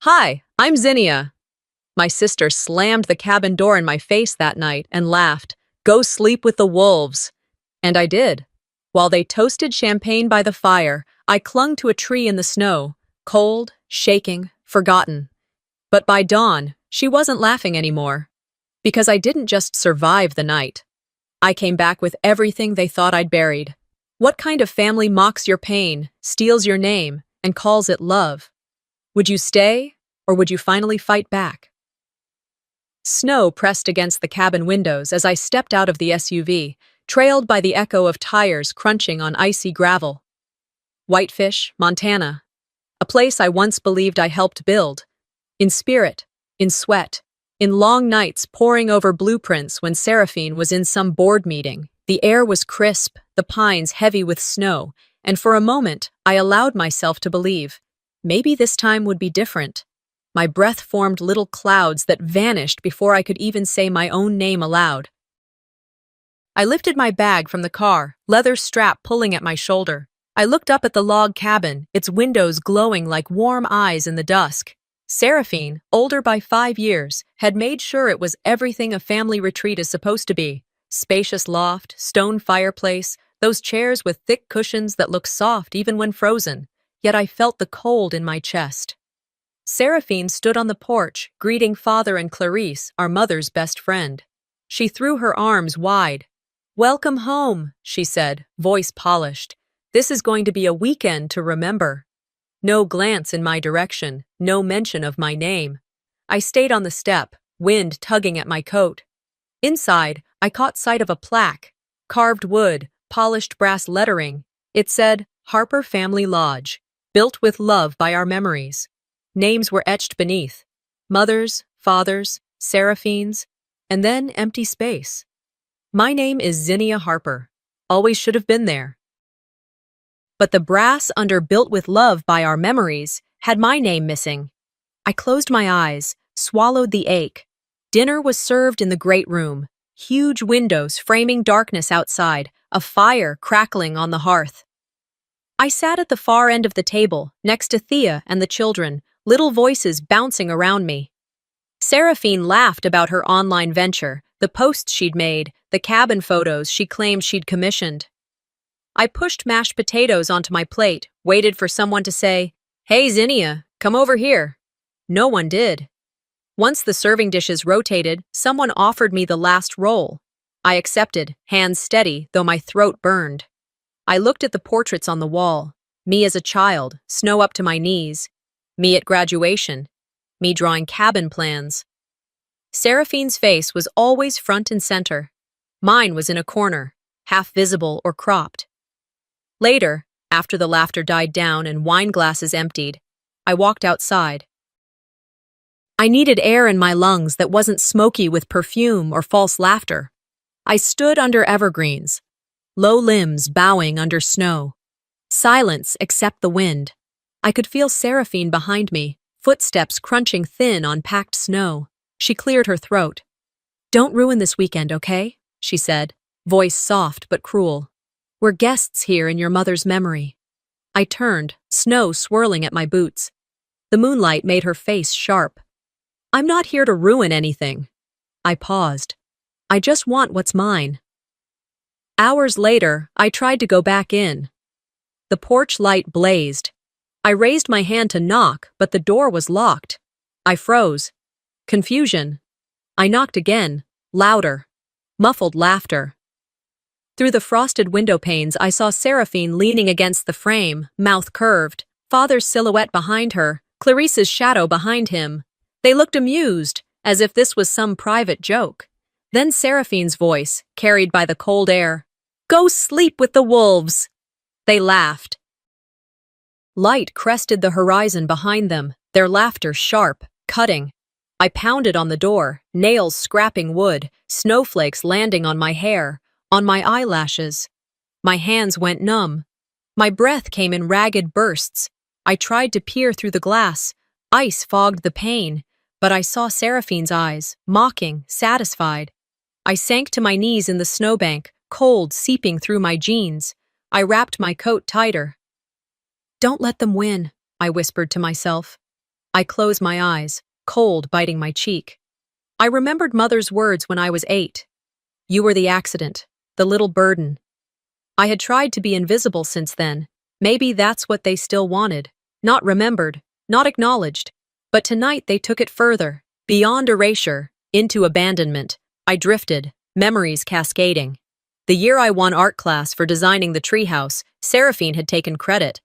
Hi, I'm Zinnia. My sister slammed the cabin door in my face that night and laughed, "Go sleep with the wolves." And I did. While they toasted champagne by the fire, I clung to a tree in the snow, cold, shaking, forgotten. But by dawn, she wasn't laughing anymore. Because I didn't just survive the night. I came back with everything they thought I'd buried. What kind of family mocks your pain, steals your name, and calls it love? Would you stay, or would you finally fight back? Snow pressed against the cabin windows as I stepped out of the SUV, trailed by the echo of tires crunching on icy gravel. Whitefish, Montana. A place I once believed I helped build. In spirit, in sweat, in long nights poring over blueprints when Seraphine was in some board meeting. The air was crisp, the pines heavy with snow, and for a moment I allowed myself to believe, maybe this time would be different. My breath formed little clouds that vanished before I could even say my own name aloud. I lifted my bag from the car, leather strap pulling at my shoulder. I looked up at the log cabin, its windows glowing like warm eyes in the dusk. Seraphine, older by 5 years, had made sure it was everything a family retreat is supposed to be. Spacious loft, stone fireplace, those chairs with thick cushions that look soft even when frozen. Yet I felt the cold in my chest. Seraphine stood on the porch, greeting Father and Clarice, our mother's best friend. She threw her arms wide. "Welcome home," she said, voice polished. "This is going to be a weekend to remember." No glance in my direction, no mention of my name. I stayed on the step, wind tugging at my coat. Inside, I caught sight of a plaque, carved wood, polished brass lettering. It said, "Harper Family Lodge, built with love by our memories." Names were etched beneath. Mothers, fathers, Seraphine's, and then empty space. My name is Zinnia Harper. Always should have been there. But the brass under "built with love by our memories" had my name missing. I closed my eyes, swallowed the ache. Dinner was served in the great room. Huge windows framing darkness outside, a fire crackling on the hearth. I sat at the far end of the table, next to Thea and the children, little voices bouncing around me. Seraphine laughed about her online venture, the posts she'd made, the cabin photos she claimed she'd commissioned. I pushed mashed potatoes onto my plate, waited for someone to say, "Hey, Zinnia, come over here." No one did. Once the serving dishes rotated, someone offered me the last roll. I accepted, hands steady, though my throat burned. I looked at the portraits on the wall. Me as a child, snow up to my knees. Me at graduation. Me drawing cabin plans. Seraphine's face was always front and center. Mine was in a corner, half visible or cropped. Later, after the laughter died down and wine glasses emptied, I walked outside. I needed air in my lungs that wasn't smoky with perfume or false laughter. I stood under evergreens, low limbs bowing under snow. Silence except the wind. I could feel Seraphine behind me, footsteps crunching thin on packed snow. She cleared her throat. "Don't ruin this weekend, okay?" she said, voice soft but cruel. "We're guests here in your mother's memory." I turned, snow swirling at my boots. The moonlight made her face sharp. "I'm not here to ruin anything." I paused. "I just want what's mine." Hours later, I tried to go back in. The porch light blazed. I raised my hand to knock, but the door was locked. I froze. Confusion. I knocked again, louder. Muffled laughter. Through the frosted window panes, I saw Seraphine leaning against the frame, mouth curved, Father's silhouette behind her, Clarice's shadow behind him. They looked amused, as if this was some private joke. Then Seraphine's voice, carried by the cold air. "Go sleep with the wolves." They laughed. Light crested the horizon behind them, their laughter sharp, cutting. I pounded on the door, nails scrapping wood, snowflakes landing on my hair, on my eyelashes. My hands went numb. My breath came in ragged bursts. I tried to peer through the glass. Ice fogged the pane, but I saw Seraphine's eyes, mocking, satisfied. I sank to my knees in the snowbank, cold seeping through my jeans. I wrapped my coat tighter. "Don't let them win," I whispered to myself. I closed my eyes, cold biting my cheek. I remembered Mother's words when I was 8. You were the accident, the little burden. I had tried to be invisible since then. Maybe that's what they still wanted. Not remembered, not acknowledged. But tonight they took it further, beyond erasure, into abandonment. I drifted, memories cascading. The year I won art class for designing the treehouse, Seraphine had taken credit.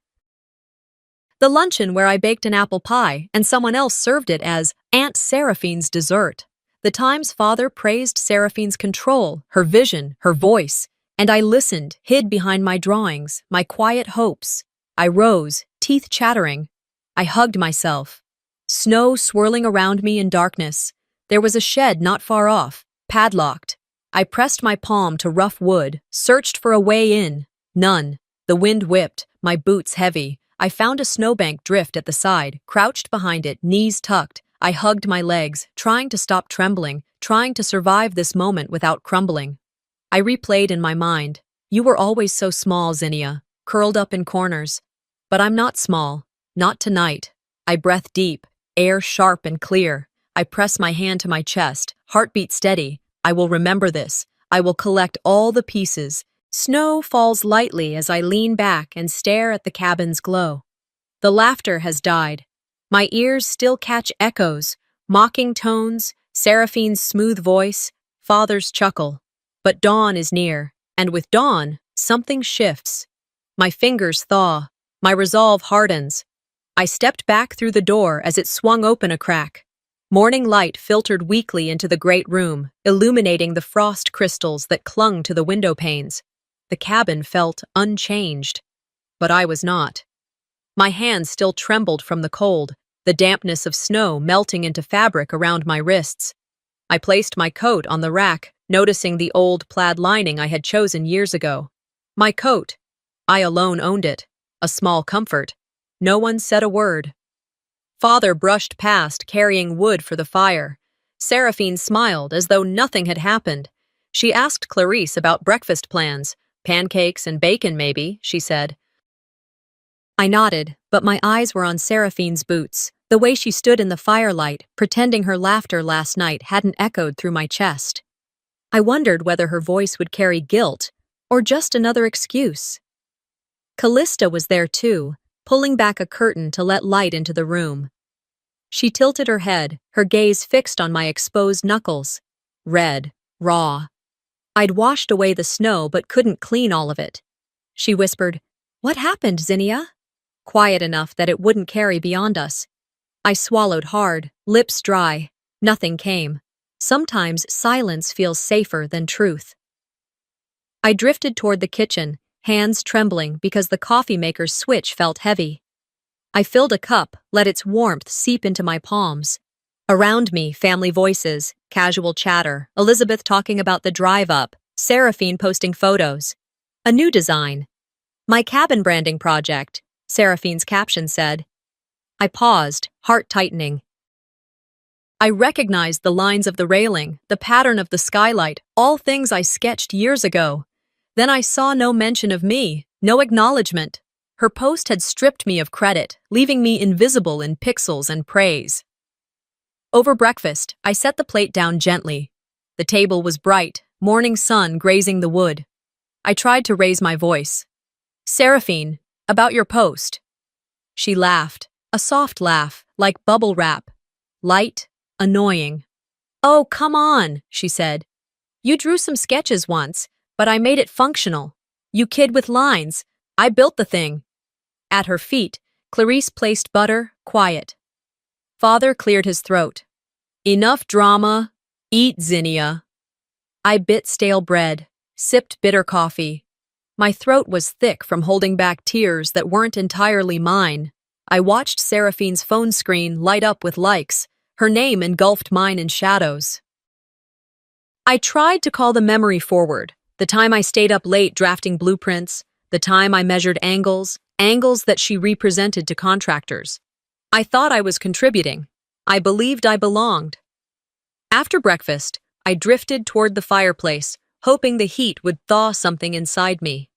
The luncheon where I baked an apple pie and someone else served it as Aunt Seraphine's dessert. The times Father praised Seraphine's control, her vision, her voice, and I listened, hid behind my drawings, my quiet hopes. I rose, teeth chattering. I hugged myself. Snow swirling around me in darkness. There was a shed not far off, padlocked. I pressed my palm to rough wood, searched for a way in. None. The wind whipped, my boots heavy. I found a snowbank drift at the side, crouched behind it, knees tucked. I hugged my legs, trying to stop trembling, trying to survive this moment without crumbling. I replayed in my mind. You were always so small, Zinnia, curled up in corners. But I'm not small. Not tonight. I breath deep, air sharp and clear. I press my hand to my chest, heartbeat steady. I will remember this. I will collect all the pieces. Snow falls lightly as I lean back and stare at the cabin's glow. The laughter has died. My ears still catch echoes, mocking tones, Seraphine's smooth voice, Father's chuckle. But dawn is near, and with dawn, something shifts. My fingers thaw. My resolve hardens. I stepped back through the door as it swung open a crack. Morning light filtered weakly into the great room, illuminating the frost crystals that clung to the window panes. The cabin felt unchanged, but I was not. My hands still trembled from the cold, the dampness of snow melting into fabric around my wrists. I placed my coat on the rack, noticing the old plaid lining I had chosen years ago. My coat. I alone owned it. A small comfort. No one said a word. Father brushed past, carrying wood for the fire. Seraphine smiled as though nothing had happened. She asked Clarice about breakfast plans. Pancakes and bacon, maybe, she said. I nodded, but my eyes were on Seraphine's boots, the way she stood in the firelight, pretending her laughter last night hadn't echoed through my chest. I wondered whether her voice would carry guilt, or just another excuse. Callista was there too, pulling back a curtain to let light into the room. She tilted her head, her gaze fixed on my exposed knuckles. Red, raw. I'd washed away the snow but couldn't clean all of it. She whispered, "What happened, Zinnia?" Quiet enough that it wouldn't carry beyond us. I swallowed hard, lips dry. Nothing came. Sometimes silence feels safer than truth. I drifted toward the kitchen, hands trembling because the coffee maker's switch felt heavy. I filled a cup, let its warmth seep into my palms. Around me, family voices, casual chatter, Elizabeth talking about the drive up, Seraphine posting photos. A new design. My cabin branding project, Seraphine's caption said. I paused, heart tightening. I recognized the lines of the railing, the pattern of the skylight, all things I sketched years ago. Then I saw no mention of me, no acknowledgement. Her post had stripped me of credit, leaving me invisible in pixels and praise. Over breakfast, I set the plate down gently. The table was bright, morning sun grazing the wood. I tried to raise my voice. Seraphine, about your post. She laughed, a soft laugh, like bubble wrap. Light, annoying. Oh, come on, she said. You drew some sketches once, but I made it functional. You kid with lines. I built the thing. At her feet, Clarice placed butter, quiet. Father cleared his throat. Enough drama. Eat, Zinnia. I bit stale bread, sipped bitter coffee. My throat was thick from holding back tears that weren't entirely mine. I watched Seraphine's phone screen light up with likes. Her name engulfed mine in shadows. I tried to call the memory forward. The time I stayed up late drafting blueprints, the time I measured angles that she represented to contractors. I thought I was contributing. I believed I belonged. After breakfast, I drifted toward the fireplace, hoping the heat would thaw something inside me.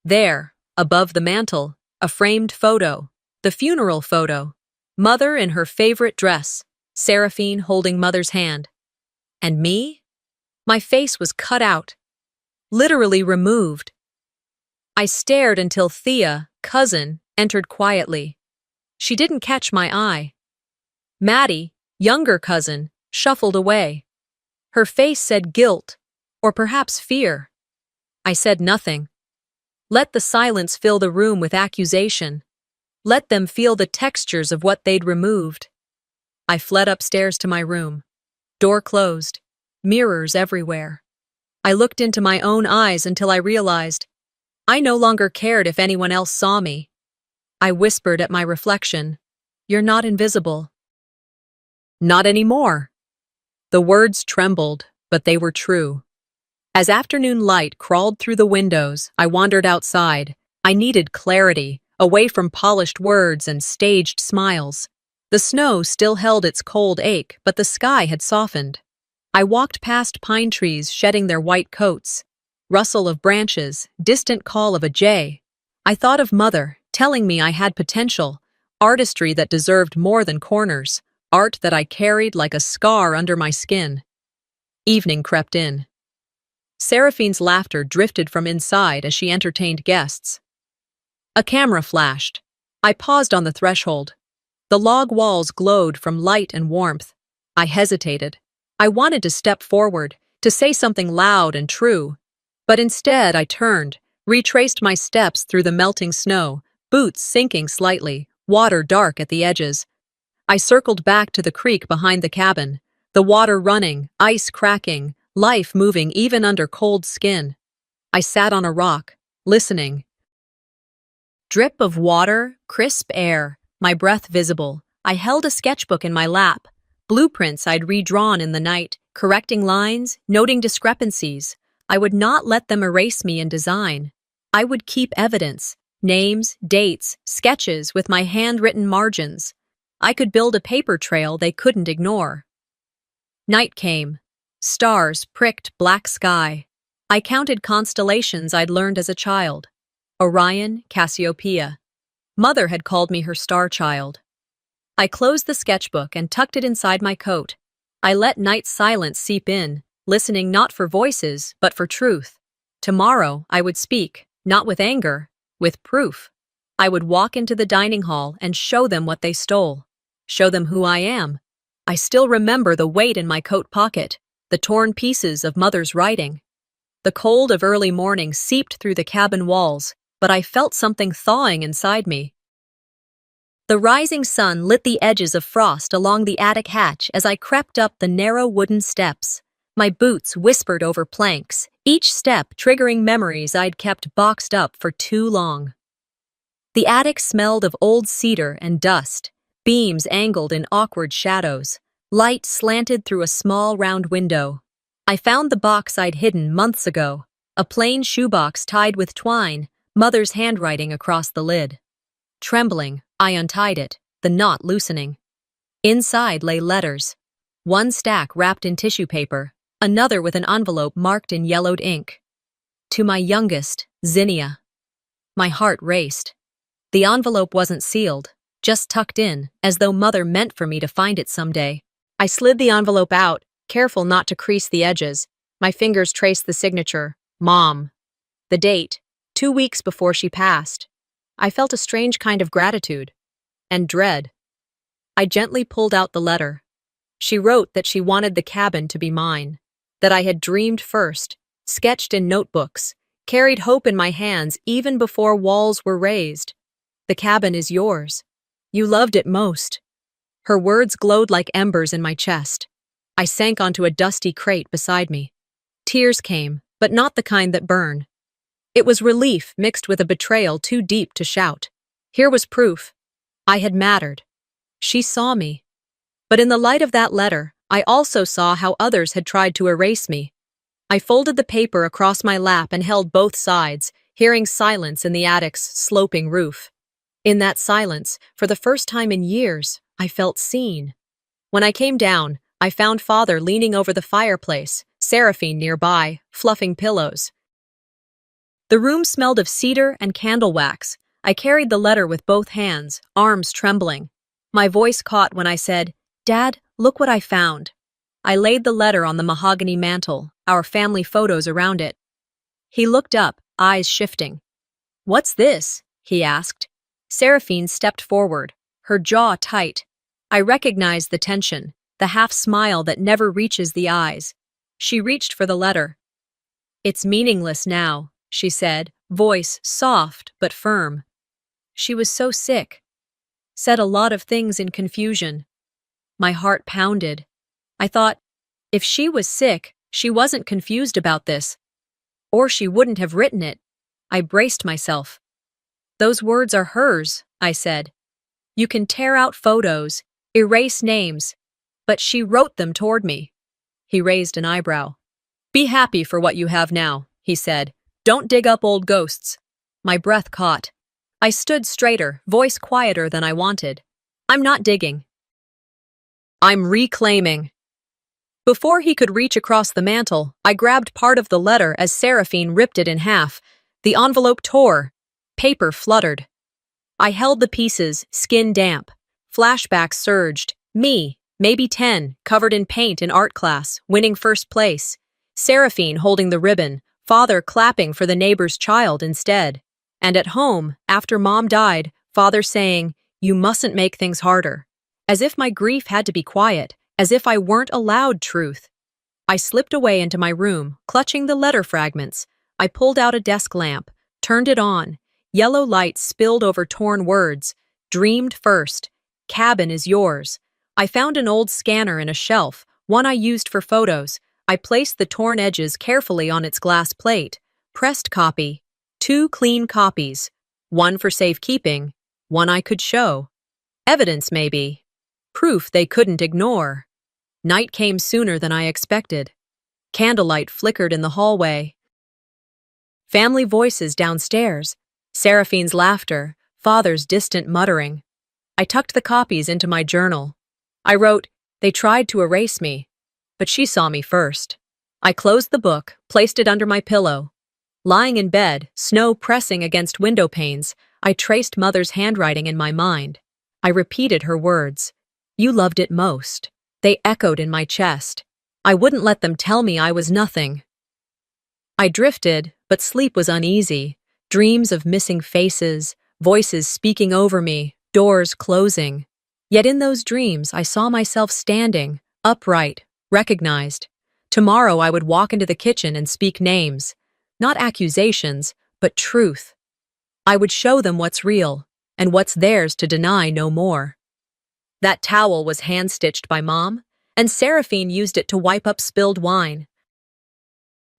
There, above the mantel, a framed photo, the funeral photo. Mother in her favorite dress, Seraphine holding Mother's hand. And me? My face was cut out, literally removed. I stared until Thea, cousin, entered quietly. She didn't catch my eye. Maddie, younger cousin, shuffled away. Her face said guilt, or perhaps fear. I said nothing. Let the silence fill the room with accusation. Let them feel the textures of what they'd removed. I fled upstairs to my room. Door closed. Mirrors everywhere. I looked into my own eyes until I realized I no longer cared if anyone else saw me. I whispered at my reflection, "You're not invisible." Not anymore. The words trembled, but they were true. As afternoon light crawled through the windows, I wandered outside. I needed clarity, away from polished words and staged smiles. The snow still held its cold ache, but the sky had softened. I walked past pine trees shedding their white coats. Rustle of branches, distant call of a jay. I thought of Mother, telling me I had potential, artistry that deserved more than corners, art that I carried like a scar under my skin. Evening crept in. Seraphine's laughter drifted from inside as she entertained guests. A camera flashed. I paused on the threshold. The log walls glowed from light and warmth. I hesitated. I wanted to step forward, to say something loud and true. But instead I turned, retraced my steps through the melting snow, boots sinking slightly, water dark at the edges. I circled back to the creek behind the cabin, the water running, ice cracking, life moving even under cold skin. I sat on a rock, listening. Drip of water, crisp air, my breath visible. I held a sketchbook in my lap, blueprints I'd redrawn in the night, correcting lines, noting discrepancies. I would not let them erase me in design. I would keep evidence, names, dates, sketches with my handwritten margins. I could build a paper trail they couldn't ignore. Night came. Stars pricked black sky. I counted constellations I'd learned as a child. Orion, Cassiopeia. Mother had called me her star child. I closed the sketchbook and tucked it inside my coat. I let night's silence seep in, listening not for voices, but for truth. Tomorrow I would speak, not with anger, with proof. I would walk into the dining hall and show them what they stole. Show them who I am. I still remember the weight in my coat pocket, the torn pieces of Mother's writing. The cold of early morning seeped through the cabin walls, but I felt something thawing inside me. The rising sun lit the edges of frost along the attic hatch as I crept up the narrow wooden steps. My boots whispered over planks, each step triggering memories I'd kept boxed up for too long. The attic smelled of old cedar and dust, beams angled in awkward shadows. Light slanted through a small round window. I found the box I'd hidden months ago, a plain shoebox tied with twine, Mother's handwriting across the lid. Trembling, I untied it, the knot loosening. Inside lay letters. One stack wrapped in tissue paper, another with an envelope marked in yellowed ink. To my youngest, Zinnia. My heart raced. The envelope wasn't sealed, just tucked in, as though Mother meant for me to find it someday. I slid the envelope out, careful not to crease the edges. My fingers traced the signature, Mom. The date, 2 weeks before she passed. I felt a strange kind of gratitude and dread. I gently pulled out the letter. She wrote that she wanted the cabin to be mine, that I had dreamed first, sketched in notebooks, carried hope in my hands even before walls were raised. The cabin is yours. You loved it most. Her words glowed like embers in my chest. I sank onto a dusty crate beside me. Tears came, but not the kind that burn. It was relief mixed with a betrayal too deep to shout. Here was proof. I had mattered. She saw me. But in the light of that letter, I also saw how others had tried to erase me. I folded the paper across my lap and held both sides, hearing silence in the attic's sloping roof. In that silence, for the first time in years, I felt seen. When I came down, I found Father leaning over the fireplace, Seraphine nearby, fluffing pillows. The room smelled of cedar and candle wax. I carried the letter with both hands, arms trembling. My voice caught when I said, "Dad, look what I found." I laid the letter on the mahogany mantel, our family photos around it. He looked up, eyes shifting. "What's this?" he asked. Seraphine stepped forward, her jaw tight. I recognized the tension, the half smile that never reaches the eyes. She reached for the letter. "It's meaningless now," she said, voice soft but firm. She was so sick. Said a lot of things in confusion. My heart pounded. I thought, if she was sick, she wasn't confused about this. Or she wouldn't have written it. I braced myself. "Those words are hers," I said. "You can tear out photos, erase names, but she wrote them toward me." He raised an eyebrow. "Be happy for what you have now," he said. "Don't dig up old ghosts." My breath caught. I stood straighter, voice quieter than I wanted. "I'm not digging. I'm reclaiming." Before he could reach across the mantel, I grabbed part of the letter as Seraphine ripped it in half. The envelope tore. Paper fluttered. I held the pieces, skin damp. Flashbacks surged. Me, maybe 10, covered in paint in art class, winning first place. Seraphine holding the ribbon, father clapping for the neighbor's child instead. And at home, after mom died, father saying, "You mustn't make things harder." As if my grief had to be quiet, as if I weren't allowed truth. I slipped away into my room, clutching the letter fragments. I pulled out a desk lamp, turned it on. Yellow light spilled over torn words. "Dreamed first. Cabin is yours." I found an old scanner in a shelf, one I used for photos. I placed the torn edges carefully on its glass plate. Pressed copy. 2 clean copies. One for safekeeping, one I could show. Evidence, maybe. Proof they couldn't ignore. Night came sooner than I expected. Candlelight flickered in the hallway. Family voices downstairs. Seraphine's laughter, father's distant muttering. I tucked the copies into my journal. I wrote, "They tried to erase me, but she saw me first." I closed the book, placed it under my pillow. Lying in bed, snow pressing against window panes, I traced mother's handwriting in my mind. I repeated her words. "You loved it most." They echoed in my chest. I wouldn't let them tell me I was nothing. I drifted, but sleep was uneasy. Dreams of missing faces, voices speaking over me, doors closing. Yet in those dreams, I saw myself standing, upright, recognized. Tomorrow I would walk into the kitchen and speak names. Not accusations, but truth. I would show them what's real, and what's theirs to deny no more. That towel was hand-stitched by Mom, and Seraphine used it to wipe up spilled wine.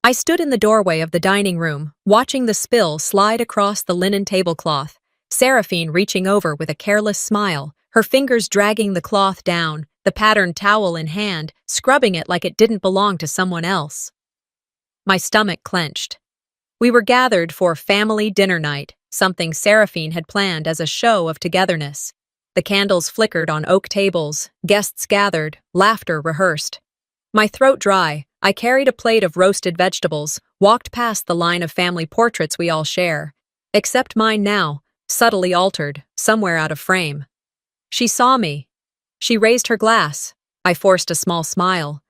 I stood in the doorway of the dining room, watching the spill slide across the linen tablecloth, Seraphine reaching over with a careless smile, her fingers dragging the cloth down, the patterned towel in hand, scrubbing it like it didn't belong to someone else. My stomach clenched. We were gathered for family dinner night, something Seraphine had planned as a show of togetherness. The candles flickered on oak tables, guests gathered, laughter rehearsed. My throat dry, I carried a plate of roasted vegetables, walked past the line of family portraits we all share. Except mine now, subtly altered, somewhere out of frame. She saw me. She raised her glass. I forced a small smile.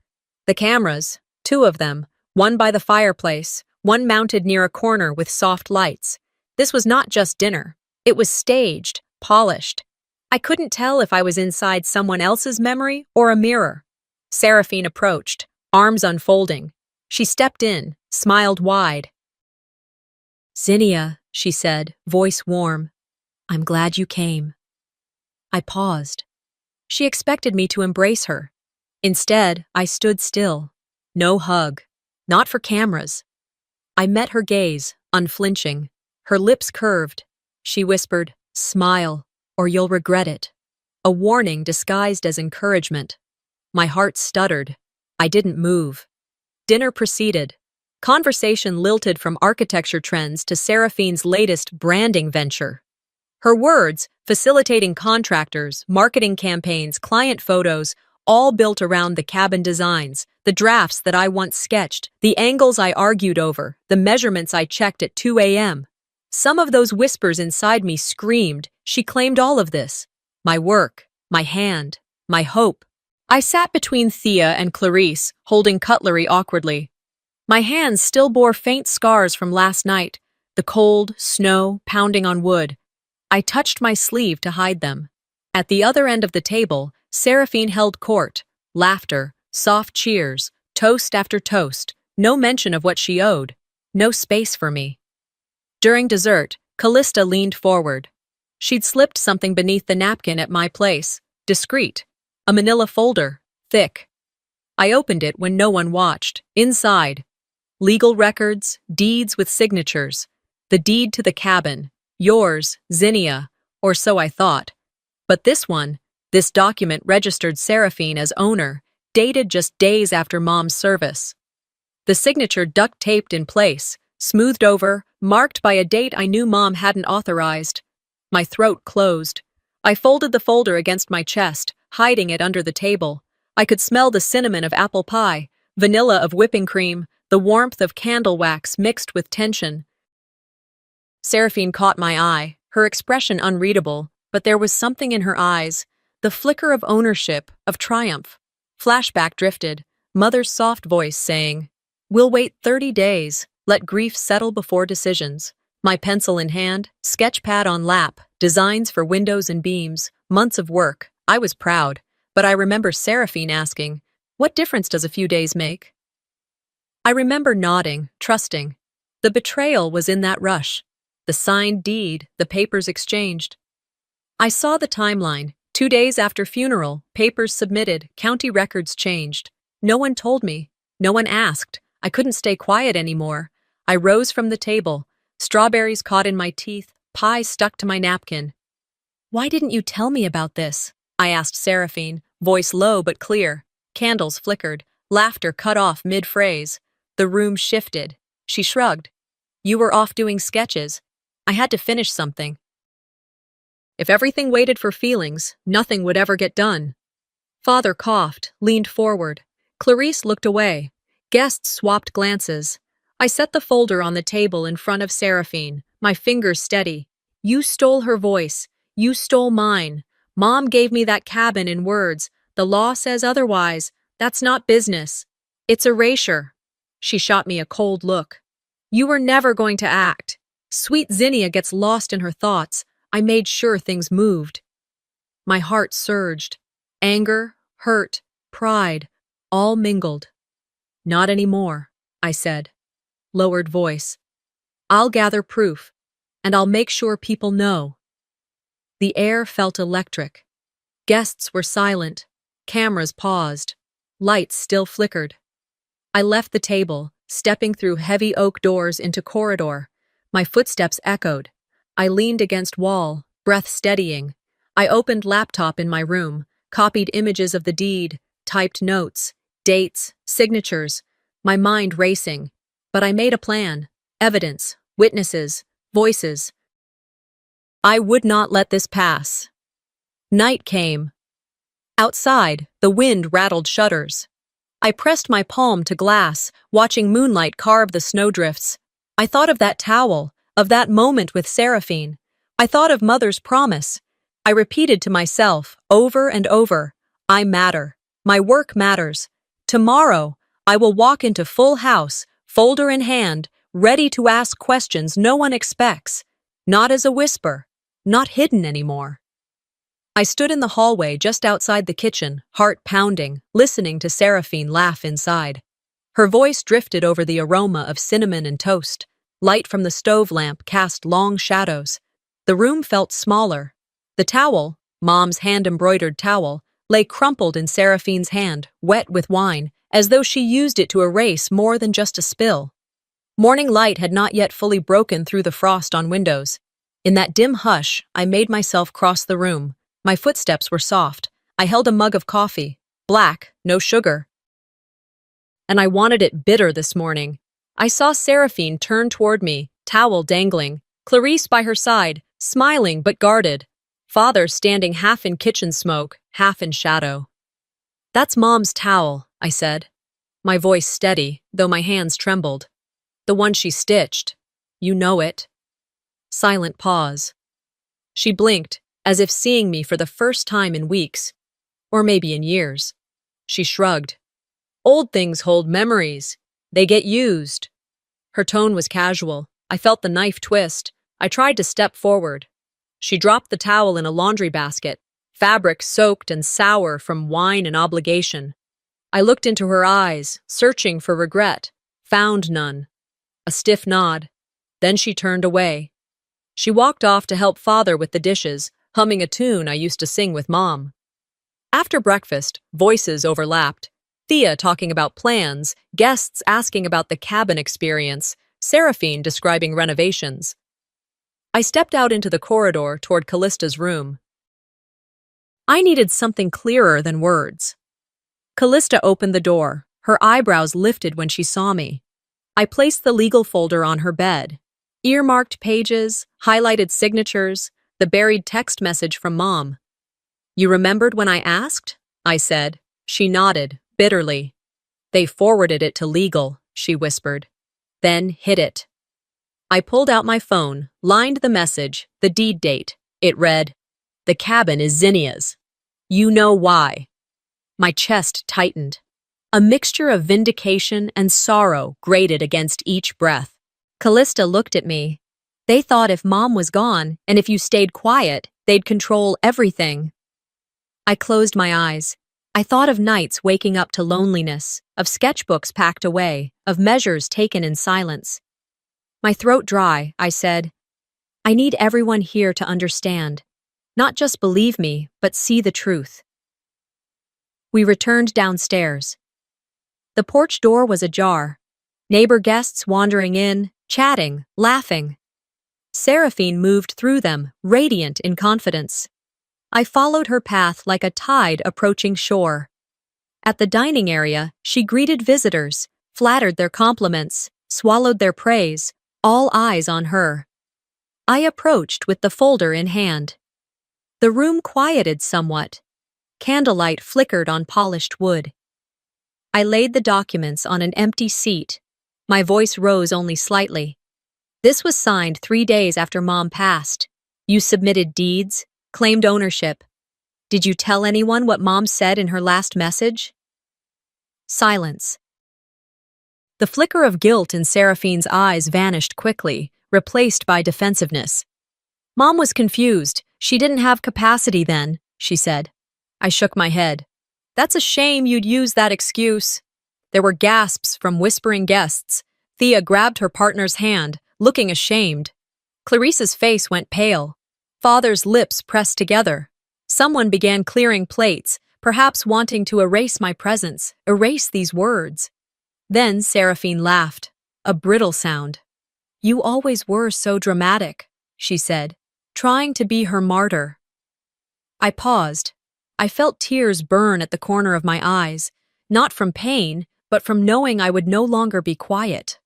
The cameras, 2 of them, one by the fireplace, one mounted near a corner with soft lights. This was not just dinner. It was staged, polished. I couldn't tell if I was inside someone else's memory or a mirror. Seraphine approached, arms unfolding. She stepped in, smiled wide. "Zinnia," she said, voice warm. "I'm glad you came." I paused. She expected me to embrace her. Instead, I stood still. No hug. Not for cameras. I met her gaze, unflinching. Her lips curved. She whispered, "Smile, or you'll regret it." A warning disguised as encouragement. My heart stuttered. I didn't move. Dinner proceeded. Conversation lilted from architecture trends to Seraphine's latest branding venture. Her words, facilitating contractors, marketing campaigns, client photos, all built around the cabin designs, the drafts that I once sketched, the angles I argued over, the measurements I checked at 2 a.m. Some of those whispers inside me screamed, she claimed all of this. My work, my hand, my hope. I sat between Thea and Clarice, holding cutlery awkwardly. My hands still bore faint scars from last night, the cold, snow pounding on wood. I touched my sleeve to hide them. At the other end of the table, Seraphine held court. Laughter, soft cheers, toast after toast, no mention of what she owed, no space for me. During dessert, Callista leaned forward. She'd slipped something beneath the napkin at my place, discreet, a manila folder, thick. I opened it when no one watched. Inside, legal records, deeds with signatures, the deed to the cabin, yours, Zinnia, or so I thought. But this document registered Seraphine as owner, dated just days after Mom's service. The signature duct-taped in place, smoothed over, marked by a date I knew Mom hadn't authorized. My throat closed. I folded the folder against my chest, hiding it under the table. I could smell the cinnamon of apple pie, vanilla of whipping cream, the warmth of candle wax mixed with tension. Seraphine caught my eye, her expression unreadable, but there was something in her eyes, the flicker of ownership, of triumph. Flashback drifted, Mother's soft voice saying, "We'll wait 30 days, let grief settle before decisions." My pencil in hand, sketch pad on lap, designs for windows and beams, months of work. I was proud, but I remember Seraphine asking, "What difference does a few days make?" I remember nodding, trusting. The betrayal was in that rush. The signed deed, the papers exchanged. I saw the timeline. 2 days after funeral, papers submitted, county records changed. No one told me. No one asked. I couldn't stay quiet anymore. I rose from the table. Strawberries caught in my teeth, pie stuck to my napkin. "Why didn't you tell me about this?" I asked Seraphine, voice low but clear. Candles flickered. Laughter cut off mid-phrase. The room shifted. She shrugged. "You were off doing sketches. I had to finish something." If everything waited for feelings, nothing would ever get done. Father coughed, leaned forward. Clarice looked away. Guests swapped glances. I set the folder on the table in front of Seraphine, my fingers steady. "You stole her voice. You stole mine. Mom gave me that cabin in words. The law says otherwise. That's not business. It's erasure." She shot me a cold look. "You were never going to act." Sweet Zinnia gets lost in her thoughts. I made sure things moved. My heart surged. Anger, hurt, pride, all mingled. "Not anymore," I said. Lowered voice. "I'll gather proof, and I'll make sure people know." The air felt electric. Guests were silent. Cameras paused. Lights still flickered. I left the table, stepping through heavy oak doors into corridor. My footsteps echoed. I leaned against wall, breath steadying. I opened laptop in my room, copied images of the deed, typed notes, dates, signatures, my mind racing. But I made a plan. Evidence, witnesses, voices. I would not let this pass. Night came. Outside, the wind rattled shutters. I pressed my palm to glass, watching moonlight carve the snowdrifts. I thought of that towel, of that moment with Seraphine. I thought of Mother's promise. I repeated to myself, over and over, "I matter. My work matters. Tomorrow, I will walk into Full House, folder in hand, ready to ask questions no one expects. Not as a whisper, not hidden anymore." I stood in the hallway just outside the kitchen, heart pounding, listening to Seraphine laugh inside. Her voice drifted over the aroma of cinnamon and toast. Light from the stove lamp cast long shadows. The room felt smaller. The towel, Mom's hand-embroidered towel, lay crumpled in Seraphine's hand, wet with wine, as though she used it to erase more than just a spill. Morning light had not yet fully broken through the frost on windows. In that dim hush, I made myself cross the room. My footsteps were soft. I held a mug of coffee, black, no sugar. And I wanted it bitter this morning. I saw Seraphine turn toward me, towel dangling, Clarice by her side, smiling but guarded. Father standing half in kitchen smoke, half in shadow. "That's Mom's towel," I said, my voice steady, though my hands trembled. "The one she stitched. You know it." Silent pause. She blinked, as if seeing me for the first time in weeks, or maybe in years. She shrugged. Old things hold memories. They get used. Her tone was casual. I felt the knife twist. I tried to step forward. She dropped the towel in a laundry basket, fabric soaked and sour from wine and obligation. I looked into her eyes, searching for regret. Found none. A stiff nod. Then she turned away. She walked off to help father with the dishes, humming a tune I used to sing with Mom. After breakfast, voices overlapped. Thea talking about plans, guests asking about the cabin experience, Seraphine describing renovations. I stepped out into the corridor toward Callista's room. I needed something clearer than words. Callista opened the door, her eyebrows lifted when she saw me. I placed the legal folder on her bed. Earmarked pages, highlighted signatures, the buried text message from Mom. You remembered when I asked? I said. She nodded, bitterly. They forwarded it to legal, she whispered. Then hid it. I pulled out my phone, lined the message, the deed date. It read, "The cabin is Zinnia's. You know why." My chest tightened. A mixture of vindication and sorrow grated against each breath. Callista looked at me. They thought if Mom was gone, and if you stayed quiet, they'd control everything. I closed my eyes. I thought of nights waking up to loneliness, of sketchbooks packed away, of measures taken in silence. My throat dry, I said, I need everyone here to understand. Not just believe me, but see the truth. We returned downstairs. The porch door was ajar. Neighbor guests wandering in, chatting, laughing. Seraphine moved through them, radiant in confidence. I followed her path like a tide approaching shore. At the dining area, she greeted visitors, flattered their compliments, swallowed their praise, all eyes on her. I approached with the folder in hand. The room quieted somewhat. Candlelight flickered on polished wood. I laid the documents on an empty seat. My voice rose only slightly. This was signed 3 days after Mom passed. You submitted deeds, claimed ownership. Did you tell anyone what Mom said in her last message? Silence. The flicker of guilt in Seraphine's eyes vanished quickly, replaced by defensiveness. Mom was confused. She didn't have capacity then, she said. I shook my head. That's a shame you'd use that excuse. There were gasps from whispering guests. Thea grabbed her partner's hand, looking ashamed. Clarice's face went pale. Father's lips pressed together. Someone began clearing plates, perhaps wanting to erase my presence, erase these words. Then Seraphine laughed, a brittle sound. You always were so dramatic, she said, trying to be her martyr. I paused. I felt tears burn at the corner of my eyes, not from pain, but from knowing I would no longer be quiet.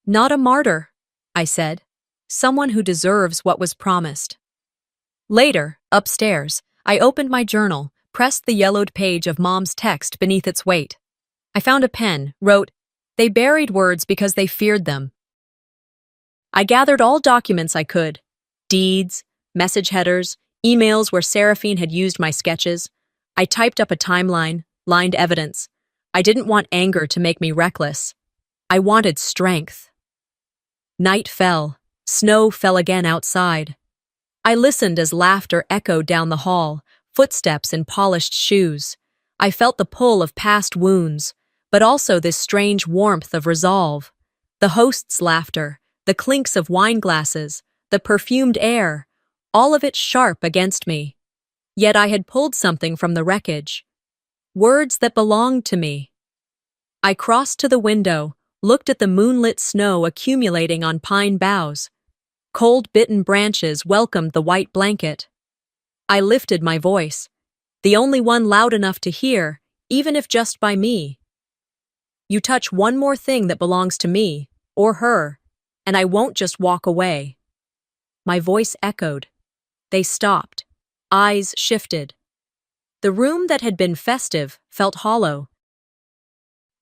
Not a martyr, I said. Someone who deserves what was promised. Later, upstairs, I opened my journal, pressed the yellowed page of Mom's text beneath its weight. I found a pen, wrote, They buried words because they feared them. I gathered all documents I could. Deeds, message headers, emails where Seraphine had used my sketches. I typed up a timeline, lined evidence. I didn't want anger to make me reckless. I wanted strength. Night fell. Snow fell again outside. I listened as laughter echoed down the hall, footsteps in polished shoes. I felt the pull of past wounds, but also this strange warmth of resolve. The host's laughter, the clinks of wine glasses, the perfumed air, all of it sharp against me. Yet I had pulled something from the wreckage. Words that belonged to me. I crossed to the window, looked at the moonlit snow accumulating on pine boughs. Cold bitten branches welcomed the white blanket. I lifted my voice, the only one loud enough to hear, even if just by me. You touch one more thing that belongs to me, or her, and I won't just walk away. My voice echoed. They stopped. Eyes shifted. The room that had been festive felt hollow.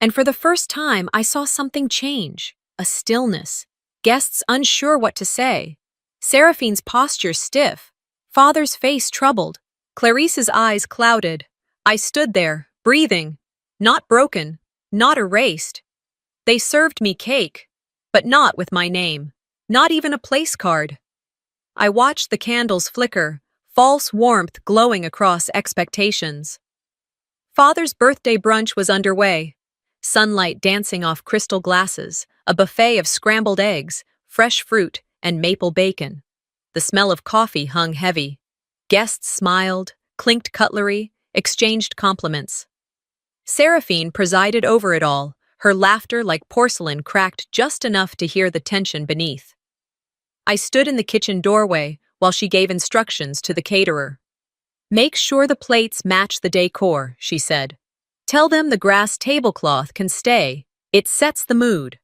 And for the first time, I saw something change, a stillness. Guests unsure what to say. Seraphine's posture stiff. Father's face troubled. Clarice's eyes clouded. I stood there, breathing. Not broken, not erased. They served me cake, but not with my name. Not even a place card. I watched the candles flicker, false warmth glowing across expectations. Father's birthday brunch was underway. Sunlight dancing off crystal glasses, a buffet of scrambled eggs, fresh fruit, and maple bacon. The smell of coffee hung heavy. Guests smiled, clinked cutlery, exchanged compliments. Seraphine presided over it all, her laughter like porcelain cracked just enough to hear the tension beneath. I stood in the kitchen doorway while she gave instructions to the caterer. "Make sure the plates match the decor," she said. "Tell them the grass tablecloth can stay. It sets the mood."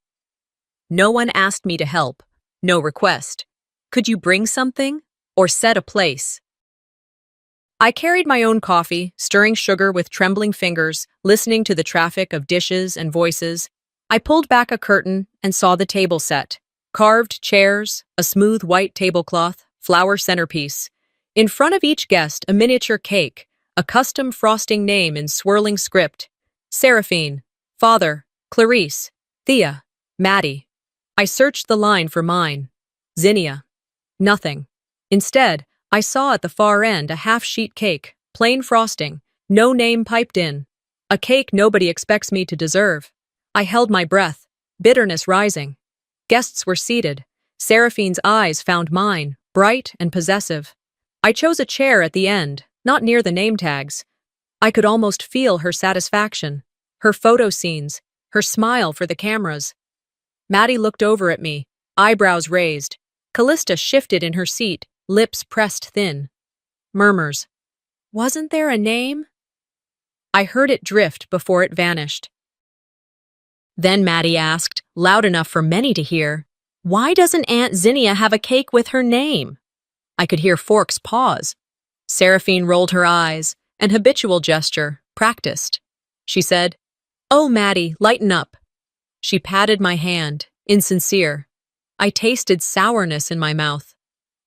No one asked me to help. No request. "Could you bring something?" Or set a place. I carried my own coffee, stirring sugar with trembling fingers, listening to the traffic of dishes and voices. I pulled back a curtain and saw the table set. Carved chairs, a smooth white tablecloth, flower centerpiece. In front of each guest, a miniature cake, a custom frosting name in swirling script. Seraphine, Father, Clarice, Thea, Maddie. I searched the line for mine. Zinnia. Nothing. Instead, I saw at the far end a half-sheet cake, plain frosting, no name piped in. A cake nobody expects me to deserve. I held my breath, bitterness rising. Guests were seated. Seraphine's eyes found mine, bright and possessive. I chose a chair at the end, not near the name tags. I could almost feel her satisfaction, her photo scenes, her smile for the cameras. Maddie looked over at me, eyebrows raised. Callista shifted in her seat, lips pressed thin. Murmurs. "Wasn't there a name?" I heard it drift before it vanished. Then Maddie asked, loud enough for many to hear, "Why doesn't Aunt Zinnia have a cake with her name?" I could hear Forks pause. Seraphine rolled her eyes, an habitual gesture, practiced. She said, "Oh, Maddie, lighten up." She patted my hand, insincere. I tasted sourness in my mouth.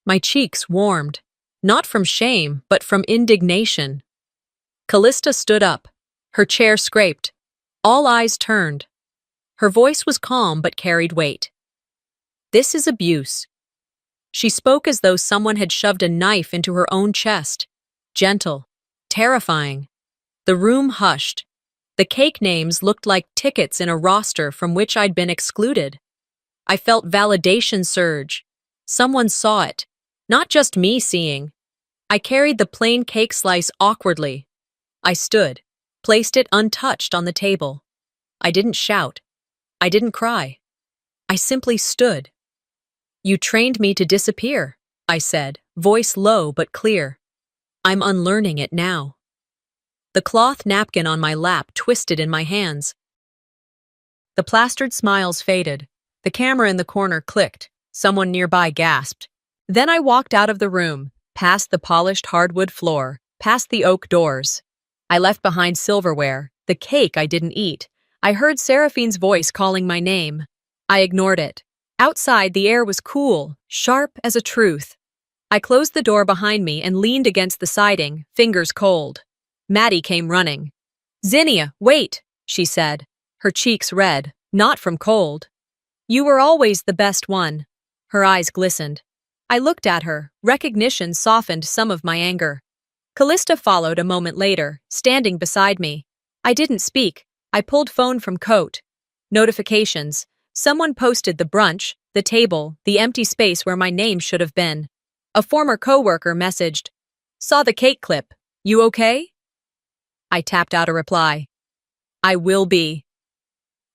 My cheeks warmed, not from shame, but from indignation. Callista stood up. Her chair scraped. All eyes turned. Her voice was calm but carried weight. "This is abuse." She spoke as though someone had shoved a knife into her own chest. Gentle, terrifying. The room hushed. The cake names looked like tickets in a roster from which I'd been excluded. I felt validation surge. Someone saw it, not just me seeing. I carried the plain cake slice awkwardly. I stood, placed it untouched on the table. I didn't shout. I didn't cry. I simply stood. "You trained me to disappear," I said, voice low but clear. "I'm unlearning it now." The cloth napkin on my lap twisted in my hands. The plastered smiles faded. The camera in the corner clicked. Someone nearby gasped. Then I walked out of the room, past the polished hardwood floor, past the oak doors. I left behind silverware, the cake I didn't eat. I heard Seraphine's voice calling my name. I ignored it. Outside, the air was cool, sharp as a truth. I closed the door behind me and leaned against the siding, fingers cold. Maddie came running. "Zinnia, wait," she said, her cheeks red, not from cold. "You were always the best one." Her eyes glistened. I looked at her. Recognition softened some of my anger. Callista followed a moment later, standing beside me. I didn't speak. I pulled phone from coat. Notifications. Someone posted the brunch, the table, the empty space where my name should have been. A former coworker messaged, "Saw the cake clip. You okay?" I tapped out a reply. "I will be."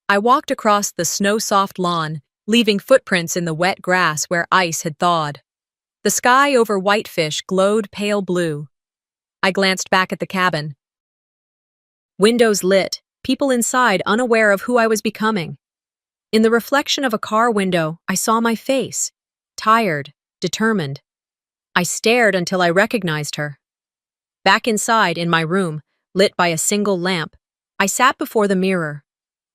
I walked across the snow-soft lawn, leaving footprints in the wet grass where ice had thawed. The sky over Whitefish glowed pale blue. I glanced back at the cabin. Windows lit, people inside unaware of who I was becoming. In the reflection of a car window, I saw my face, tired, determined. I stared until I recognized her. Back inside, in my room, lit by a single lamp, I sat before the mirror.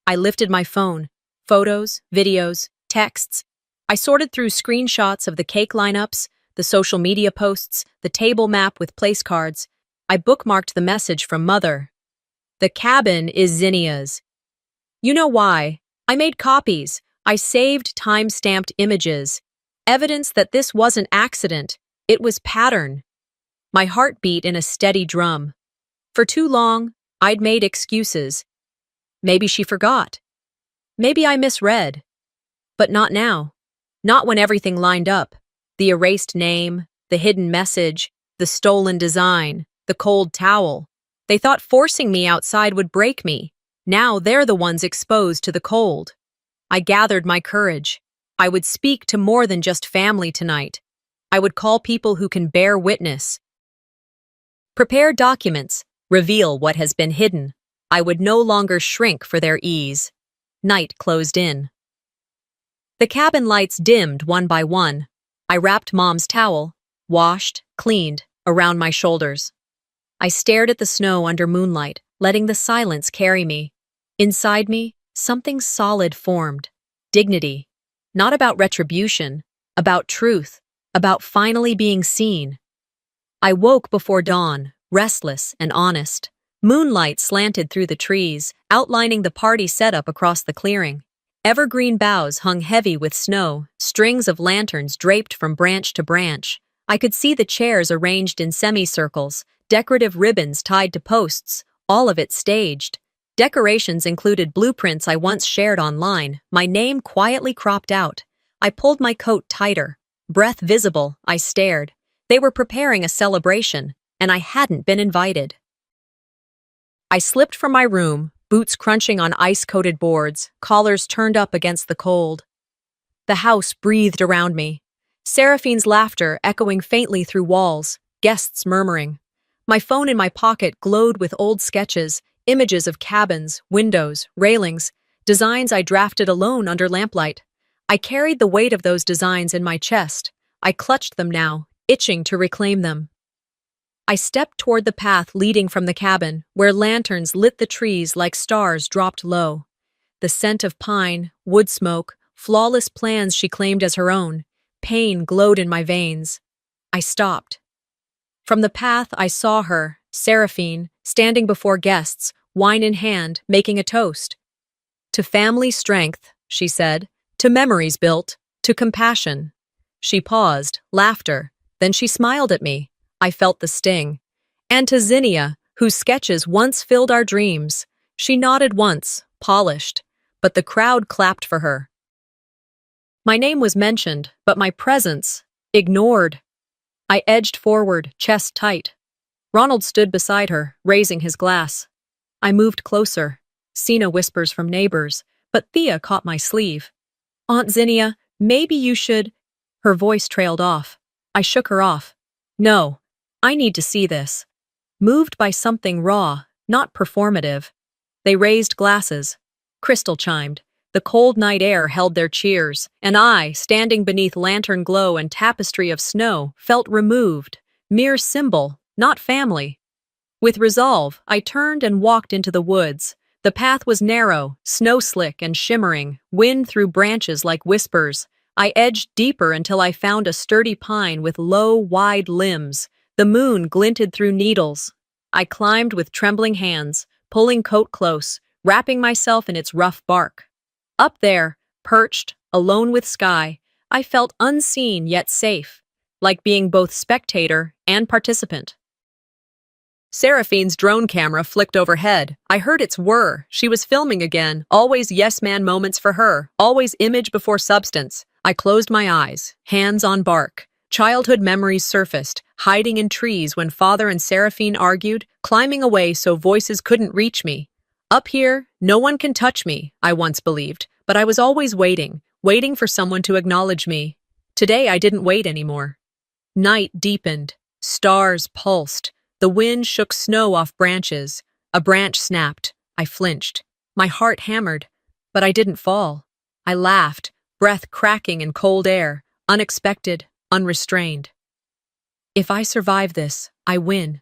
I lifted my phone, photos, videos, texts. I sorted through screenshots of the cake lineups, the social media posts, the table map with place cards. I bookmarked the message from Mother. The cabin is Zinnia's. You know why? I made copies. I saved time-stamped images. Evidence that this wasn't accident. It was pattern. My heart beat in a steady drum. For too long, I'd made excuses. Maybe she forgot. Maybe I misread. But not now. Not when everything lined up. The erased name, the hidden message, the stolen design, the cold towel. They thought forcing me outside would break me. Now they're the ones exposed to the cold. I gathered my courage. I would speak to more than just family tonight. I would call people who can bear witness. Prepare documents. Reveal what has been hidden. I would no longer shrink for their ease. Night closed in. The cabin lights dimmed one by one. I wrapped Mom's towel, washed, cleaned, around my shoulders. I stared at the snow under moonlight, letting the silence carry me. Inside me, something solid formed. Dignity. Not about retribution, about truth, about finally being seen. I woke before dawn, restless and honest. Moonlight slanted through the trees, outlining the party setup across the clearing. Evergreen boughs hung heavy with snow, strings of lanterns draped from branch to branch. I could see the chairs arranged in semicircles, decorative ribbons tied to posts, all of it staged. Decorations included blueprints I once shared online, my name quietly cropped out. I pulled my coat tighter. Breath visible, I stared. They were preparing a celebration, and I hadn't been invited. I slipped from my room, boots crunching on ice-coated boards, collars turned up against the cold. The house breathed around me. Seraphine's laughter echoing faintly through walls, guests murmuring. My phone in my pocket glowed with old sketches, images of cabins, windows, railings, designs I drafted alone under lamplight. I carried the weight of those designs in my chest. I clutched them now, itching to reclaim them. I stepped toward the path leading from the cabin, where lanterns lit the trees like stars dropped low. The scent of pine, wood smoke, flawless plans she claimed as her own. Pain glowed in my veins. I stopped. From the path I saw her, Seraphine, standing before guests, wine in hand, making a toast. To family strength, she said, to memories built, to compassion. She paused, laughter, then she smiled at me. I felt the sting. And to Zinnia, whose sketches once filled our dreams. She nodded once, polished, but the crowd clapped for her. My name was mentioned, but my presence, ignored. I edged forward, chest tight. Ronald stood beside her, raising his glass. I moved closer. Sina whispers from neighbors, but Thea caught my sleeve. Aunt Zinnia, maybe you should... Her voice trailed off. I shook her off. No, I need to see this. Moved by something raw, not performative. They raised glasses. Crystal chimed. The cold night air held their cheers, and I, standing beneath lantern glow and tapestry of snow, felt removed. Mere symbol, not family. With resolve, I turned and walked into the woods. The path was narrow, snow-slick and shimmering, wind through branches like whispers. I edged deeper until I found a sturdy pine with low, wide limbs. The moon glinted through needles. I climbed with trembling hands, pulling coat close, wrapping myself in its rough bark. Up there, perched, alone with sky, I felt unseen yet safe, like being both spectator and participant. Seraphine's drone camera flicked overhead. I heard its whir. She was filming again. Always yes-man moments for her. Always image before substance. I closed my eyes, hands on bark. Childhood memories surfaced, hiding in trees when Father and Seraphine argued, climbing away so voices couldn't reach me. Up here, no one can touch me, I once believed, but I was always waiting for someone to acknowledge me. Today I didn't wait anymore. Night deepened. Stars pulsed. The wind shook snow off branches. A branch snapped. I flinched. My heart hammered. But I didn't fall. I laughed, breath cracking in cold air, unexpected, unrestrained. If I survive this, I win,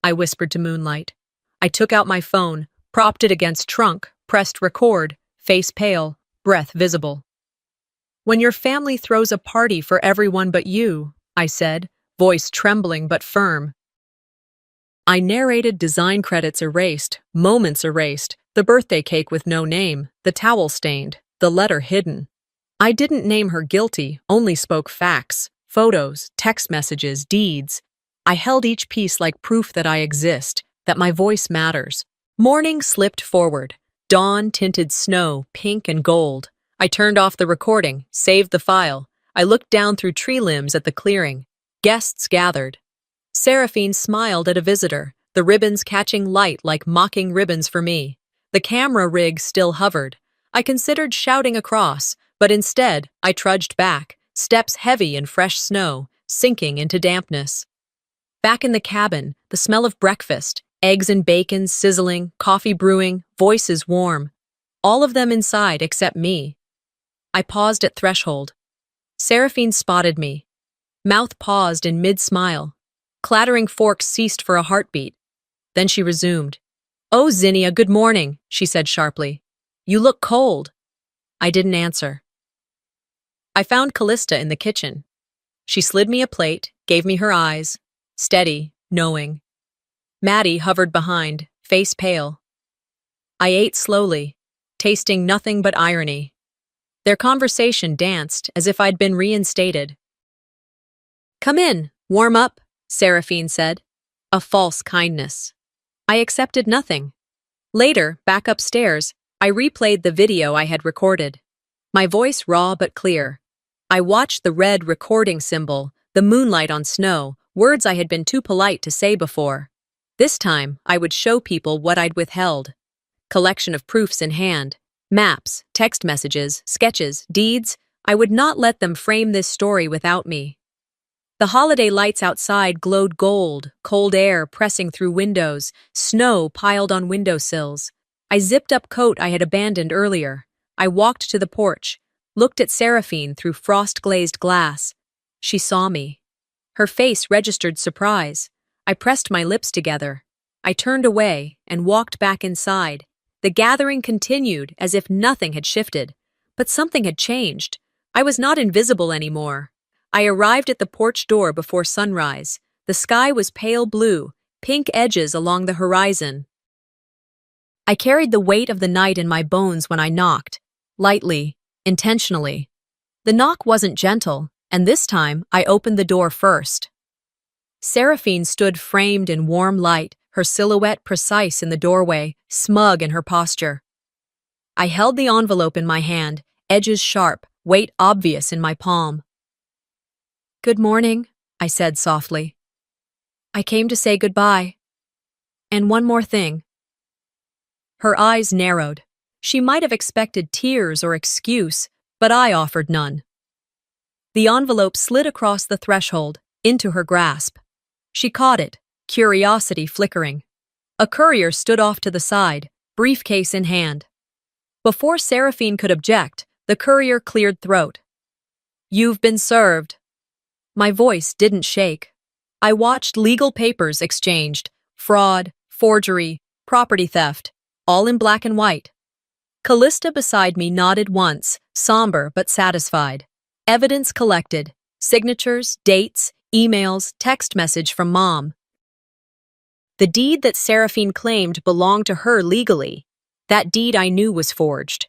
I whispered to moonlight. I took out my phone, propped it against trunk, pressed record, face pale, breath visible. When your family throws a party for everyone but you, I said, voice trembling but firm. I narrated design credits erased, moments erased, the birthday cake with no name, the towel stained, the letter hidden. I didn't name her guilty, only spoke facts, photos, text messages, deeds. I held each piece like proof that I exist, that my voice matters. Morning slipped forward. Dawn tinted snow, pink and gold. I turned off the recording, saved the file. I looked down through tree limbs at the clearing. Guests gathered. Seraphine smiled at a visitor, the ribbons catching light like mocking ribbons for me. The camera rig still hovered. I considered shouting across, but instead I trudged back, steps heavy in fresh snow, sinking into dampness. Back in the cabin, the smell of breakfast, eggs and bacon sizzling, coffee brewing, voices warm. All of them inside except me. I paused at threshold. Seraphine spotted me. Mouth paused in mid-smile. Clattering forks ceased for a heartbeat. Then she resumed. "Oh, Zinnia, good morning," she said sharply. "You look cold." I didn't answer. I found Callista in the kitchen. She slid me a plate, gave me her eyes. Steady, knowing. Maddie hovered behind, face pale. I ate slowly, tasting nothing but irony. Their conversation danced as if I'd been reinstated. "Come in, warm up," Seraphine said. A false kindness. I accepted nothing. Later, back upstairs, I replayed the video I had recorded. My voice raw but clear. I watched the red recording symbol, the moonlight on snow, words I had been too polite to say before. This time, I would show people what I'd withheld. Collection of proofs in hand. Maps, text messages, sketches, deeds. I would not let them frame this story without me. The holiday lights outside glowed gold, cold air pressing through windows, snow piled on windowsills. I zipped up coat I had abandoned earlier. I walked to the porch, looked at Seraphine through frost-glazed glass. She saw me. Her face registered surprise. I pressed my lips together. I turned away and walked back inside. The gathering continued as if nothing had shifted. But something had changed. I was not invisible anymore. I arrived at the porch door before sunrise. The sky was pale blue, pink edges along the horizon. I carried the weight of the night in my bones when I knocked, lightly, intentionally. The knock wasn't gentle, and this time I opened the door first. Seraphine stood framed in warm light, her silhouette precise in the doorway, smug in her posture. I held the envelope in my hand, edges sharp, weight obvious in my palm. "Good morning," I said softly. "I came to say goodbye. And one more thing." Her eyes narrowed. She might have expected tears or excuse, but I offered none. The envelope slid across the threshold, into her grasp. She caught it, curiosity flickering. A courier stood off to the side, briefcase in hand. Before Seraphine could object, the courier cleared throat. "You've been served." My voice didn't shake. I watched legal papers exchanged, fraud, forgery, property theft, all in black and white. Callista beside me nodded once, somber but satisfied. Evidence collected, signatures, dates, emails, text message from Mom. The deed that Seraphine claimed belonged to her legally. That deed I knew was forged.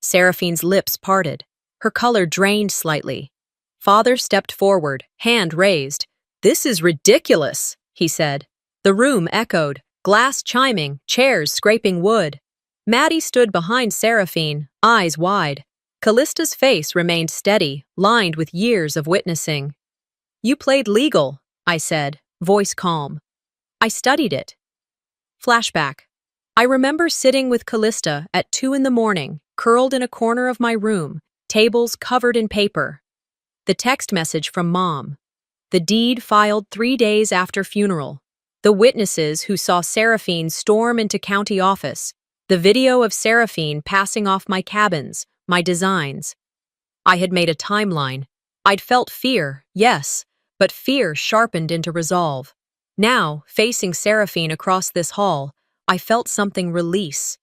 Seraphine's lips parted. Her color drained slightly. Father stepped forward, hand raised. "This is ridiculous," he said. The room echoed, glass chiming, chairs scraping wood. Maddie stood behind Seraphine, eyes wide. Callista's face remained steady, lined with years of witnessing. "You played legal," I said, voice calm. "I studied it." Flashback. I remember sitting with Callista at 2 a.m, curled in a corner of my room, tables covered in paper. The text message from Mom. The deed filed 3 days after funeral. The witnesses who saw Seraphine storm into county office. The video of Seraphine passing off my cabins, my designs. I had made a timeline. I'd felt fear, yes, but fear sharpened into resolve. Now, facing Seraphine across this hall, I felt something release.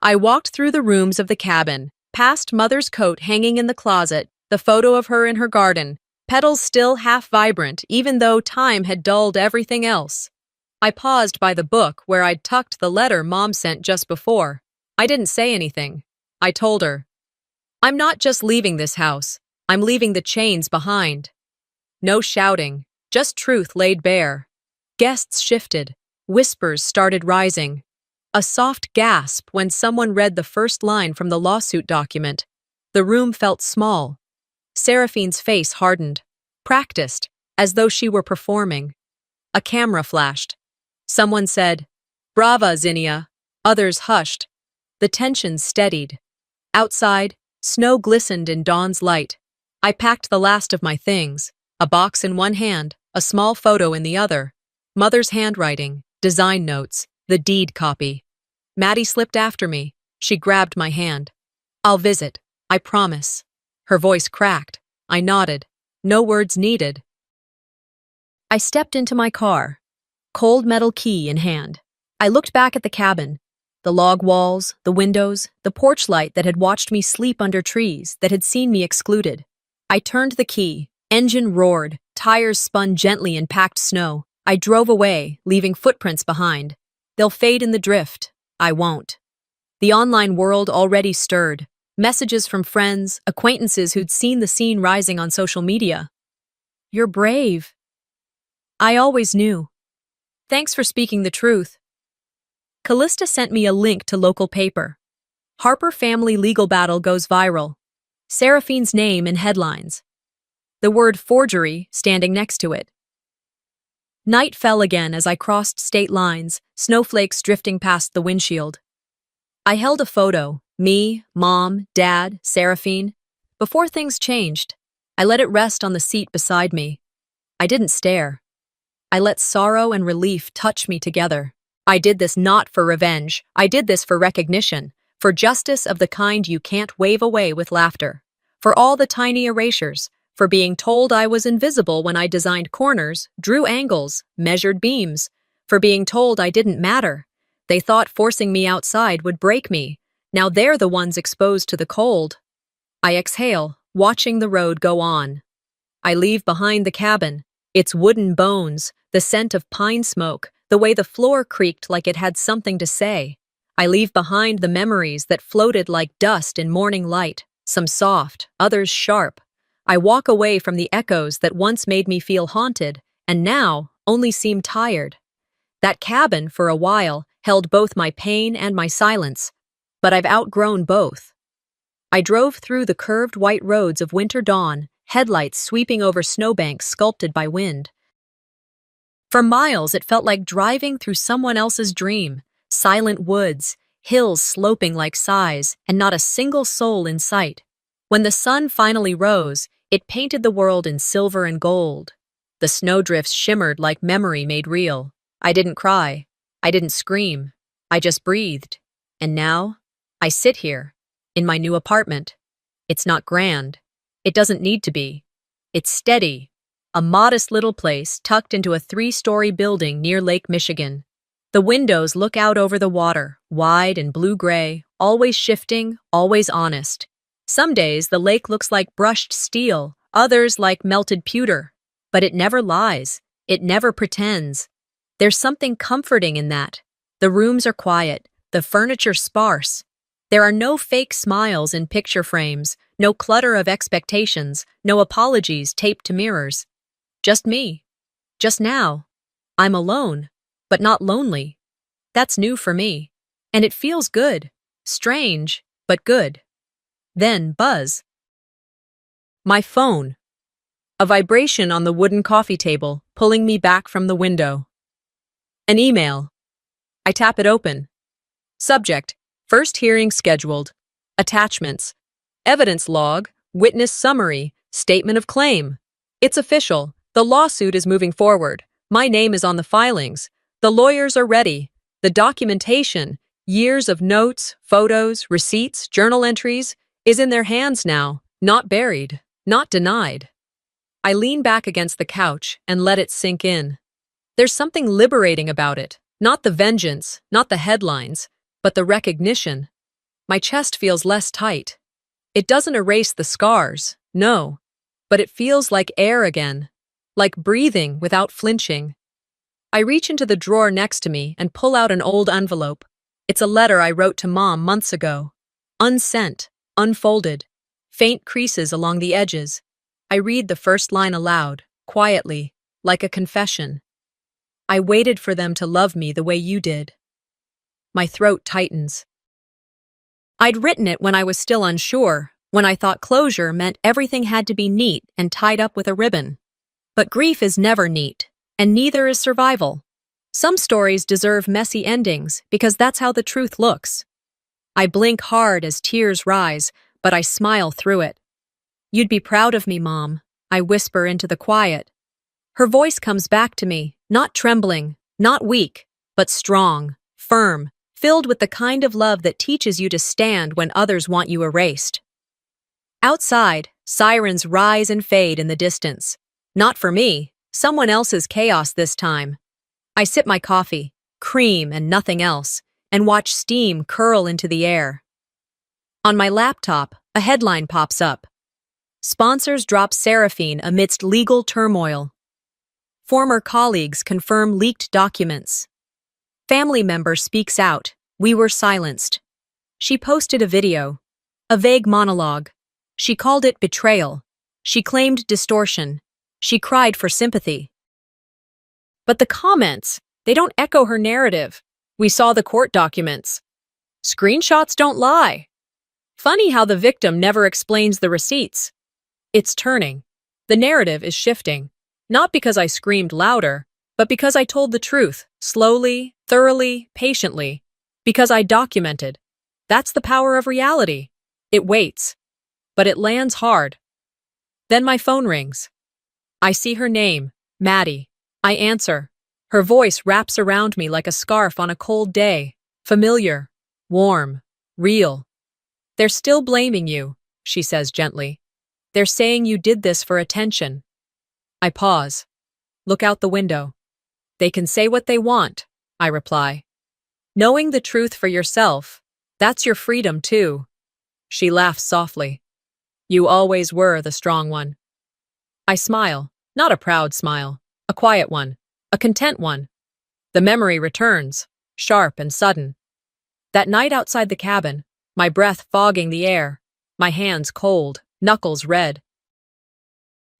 I walked through the rooms of the cabin, past Mother's coat hanging in the closet, the photo of her in her garden, petals still half vibrant, even though time had dulled everything else. I paused by the book where I'd tucked the letter Mom sent just before. I didn't say anything. I told her, "I'm not just leaving this house, I'm leaving the chains behind." No shouting, just truth laid bare. Guests shifted, whispers started rising. A soft gasp when someone read the first line from the lawsuit document. The room felt small. Seraphine's face hardened, practiced, as though she were performing. A camera flashed. Someone said, "Brava, Zinnia." Others hushed. The tension steadied. Outside, snow glistened in dawn's light. I packed the last of my things, a box in one hand, a small photo in the other. Mother's handwriting, design notes, the deed copy. Maddie slipped after me. She grabbed my hand. "I'll visit, I promise." Her voice cracked. I nodded. No words needed. I stepped into my car, cold metal key in hand. I looked back at the cabin, the log walls, the windows, the porch light that had watched me sleep under trees, that had seen me excluded. I turned the key. Engine roared. Tires spun gently in packed snow. I drove away, leaving footprints behind. They'll fade in the drift. I won't. The online world already stirred. Messages from friends, acquaintances who'd seen the scene rising on social media. "You're brave." I always knew. "Thanks for speaking the truth." Callista sent me a link to local paper. Harper family legal battle goes viral. Seraphine's name in headlines. The word forgery standing next to it. Night fell again as I crossed state lines, snowflakes drifting past the windshield. I held a photo, me, Mom, Dad, Seraphine. Before things changed, I let it rest on the seat beside me. I didn't stare. I let sorrow and relief touch me together. I did this not for revenge. I did this for recognition, for justice of the kind you can't wave away with laughter, for all the tiny erasures, for being told I was invisible when I designed corners, drew angles, measured beams, for being told I didn't matter. They thought forcing me outside would break me. Now they're the ones exposed to the cold. I exhale, watching the road go on. I leave behind the cabin, its wooden bones, the scent of pine smoke, the way the floor creaked like it had something to say. I leave behind the memories that floated like dust in morning light, some soft, others sharp. I walk away from the echoes that once made me feel haunted, and now only seem tired. That cabin, for a while, held both my pain and my silence, but I've outgrown both. I drove through the curved white roads of winter dawn, headlights sweeping over snowbanks sculpted by wind. For miles, it felt like driving through someone else's dream. Silent woods, hills sloping like sighs, and not a single soul in sight. When the sun finally rose, it painted the world in silver and gold. The snowdrifts shimmered like memory made real. I didn't cry. I didn't scream. I just breathed. And now, I sit here, in my new apartment. It's not grand. It doesn't need to be. It's steady. A modest little place tucked into a 3-story building near Lake Michigan. The windows look out over the water, wide and blue-gray, always shifting, always honest. Some days the lake looks like brushed steel, others like melted pewter. But it never lies. It never pretends. There's something comforting in that. The rooms are quiet, the furniture sparse. There are no fake smiles in picture frames, no clutter of expectations, no apologies taped to mirrors. Just me. Just now. I'm alone, but not lonely. That's new for me. And it feels good. Strange, but good. Then buzz. My phone. A vibration on the wooden coffee table, pulling me back from the window. An email. I tap it open. Subject: first hearing scheduled. Attachments: evidence log, witness summary, statement of claim. It's official. The lawsuit is moving forward. My name is on the filings. The lawyers are ready. The documentation, years of notes, photos, receipts, journal entries, is in their hands now, not buried, not denied. I lean back against the couch and let it sink in. There's something liberating about it. Not the vengeance, not the headlines, but the recognition. My chest feels less tight. It doesn't erase the scars, no, but it feels like air again, like breathing without flinching. I reach into the drawer next to me and pull out an old envelope. It's a letter I wrote to Mom months ago. Unsent, unfolded, faint creases along the edges. I read the first line aloud, quietly, like a confession. I waited for them to love me the way you did. My throat tightens. I'd written it when I was still unsure, when I thought closure meant everything had to be neat and tied up with a ribbon. But grief is never neat, and neither is survival. Some stories deserve messy endings because that's how the truth looks. I blink hard as tears rise, but I smile through it. You'd be proud of me, Mom, I whisper into the quiet. Her voice comes back to me, not trembling, not weak, but strong, firm, filled with the kind of love that teaches you to stand when others want you erased. Outside, sirens rise and fade in the distance. Not for me, someone else's chaos this time. I sip my coffee, cream and nothing else, and watch steam curl into the air. On my laptop, a headline pops up. Sponsors drop Seraphine amidst legal turmoil. Former colleagues confirm leaked documents. Family member speaks out. We were silenced. She posted a video, a vague monologue. She called it betrayal. She claimed distortion. She cried for sympathy. But the comments, they don't echo her narrative. We saw the court documents. Screenshots don't lie. Funny how the victim never explains the receipts. It's turning. The narrative is shifting. Not because I screamed louder, but because I told the truth, slowly, thoroughly, patiently. Because I documented. That's the power of reality. It waits. But it lands hard. Then my phone rings. I see her name, Maddie. I answer. Her voice wraps around me like a scarf on a cold day. Familiar, warm, real. They're still blaming you, she says gently. They're saying you did this for attention. I pause. Look out the window. They can say what they want, I reply. Knowing the truth for yourself, that's your freedom too. She laughs softly. You always were the strong one. I smile, not a proud smile, a quiet one, a content one. The memory returns, sharp and sudden. That night outside the cabin, my breath fogging the air, my hands cold, knuckles red.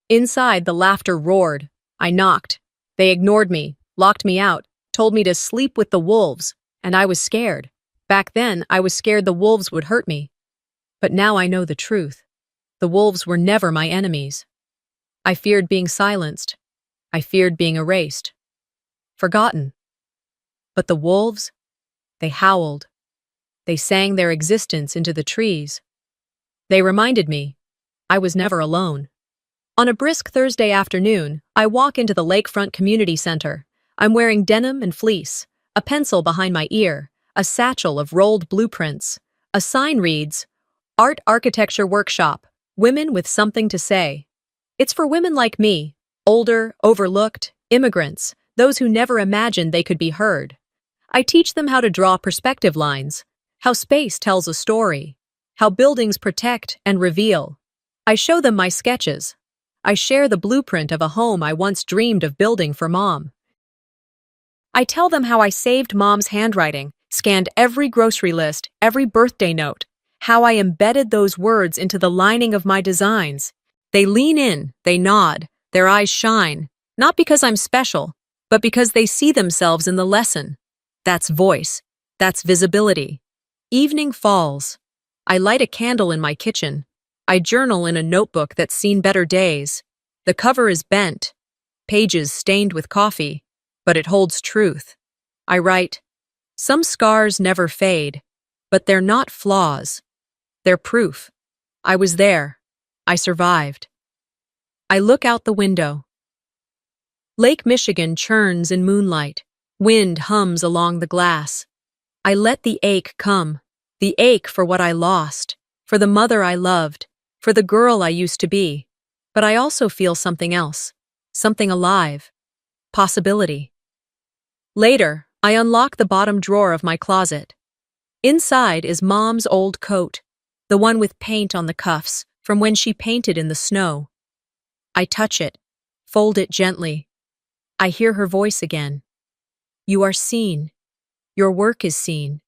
Inside, the laughter roared. I knocked. They ignored me, locked me out, told me to sleep with the wolves, and I was scared. Back then, I was scared the wolves would hurt me. But now I know the truth. The wolves were never my enemies. I feared being silenced. I feared being erased. Forgotten. But the wolves, they howled. They sang their existence into the trees. They reminded me I was never alone. On a brisk Thursday afternoon, I walk into the Lakefront Community Center. I'm wearing denim and fleece, a pencil behind my ear, a satchel of rolled blueprints. A sign reads, Art Architecture Workshop, Women with Something to Say. It's for women like me, older, overlooked, immigrants, those who never imagined they could be heard. I teach them how to draw perspective lines, how space tells a story, how buildings protect and reveal. I show them my sketches. I share the blueprint of a home I once dreamed of building for Mom. I tell them how I saved Mom's handwriting, scanned every grocery list, every birthday note, how I embedded those words into the lining of my designs. They lean in, they nod, their eyes shine, not because I'm special, but because they see themselves in the lesson. That's voice. That's visibility. Evening falls. I light a candle in my kitchen. I journal in a notebook that's seen better days. The cover is bent, pages stained with coffee, but it holds truth. I write, some scars never fade, but they're not flaws. They're proof. I was there. I survived. I look out the window. Lake Michigan churns in moonlight. Wind hums along the glass. I let the ache come. The ache for what I lost, for the mother I loved, for the girl I used to be. But I also feel something else, something alive, possibility. Later, I unlock the bottom drawer of my closet. Inside is Mom's old coat, the one with paint on the cuffs from when she painted in the snow. I touch it, fold it gently. I hear her voice again. You are seen. Your work is seen.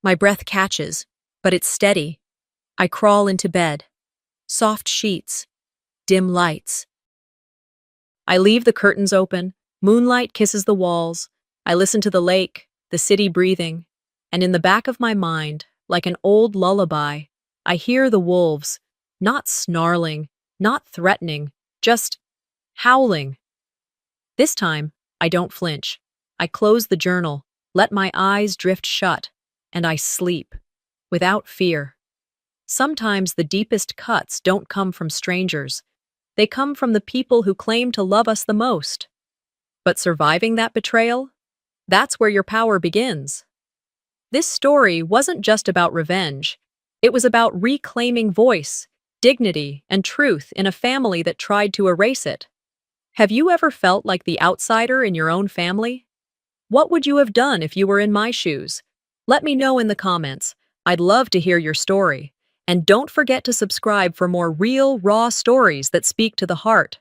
My breath catches, but it's steady. I crawl into bed. Soft sheets. Dim lights. I leave the curtains open. Moonlight kisses the walls. I listen to the lake, the city breathing. And in the back of my mind, like an old lullaby, I hear the wolves, not snarling, not threatening, just howling. This time, I don't flinch. I close the journal, let my eyes drift shut, and I sleep, without fear. Sometimes the deepest cuts don't come from strangers. They come from the people who claim to love us the most. But surviving that betrayal? That's where your power begins. This story wasn't just about revenge. It was about reclaiming voice, dignity, and truth in a family that tried to erase it. Have you ever felt like the outsider in your own family? What would you have done if you were in my shoes? Let me know in the comments. I'd love to hear your story. And don't forget to subscribe for more real, raw stories that speak to the heart.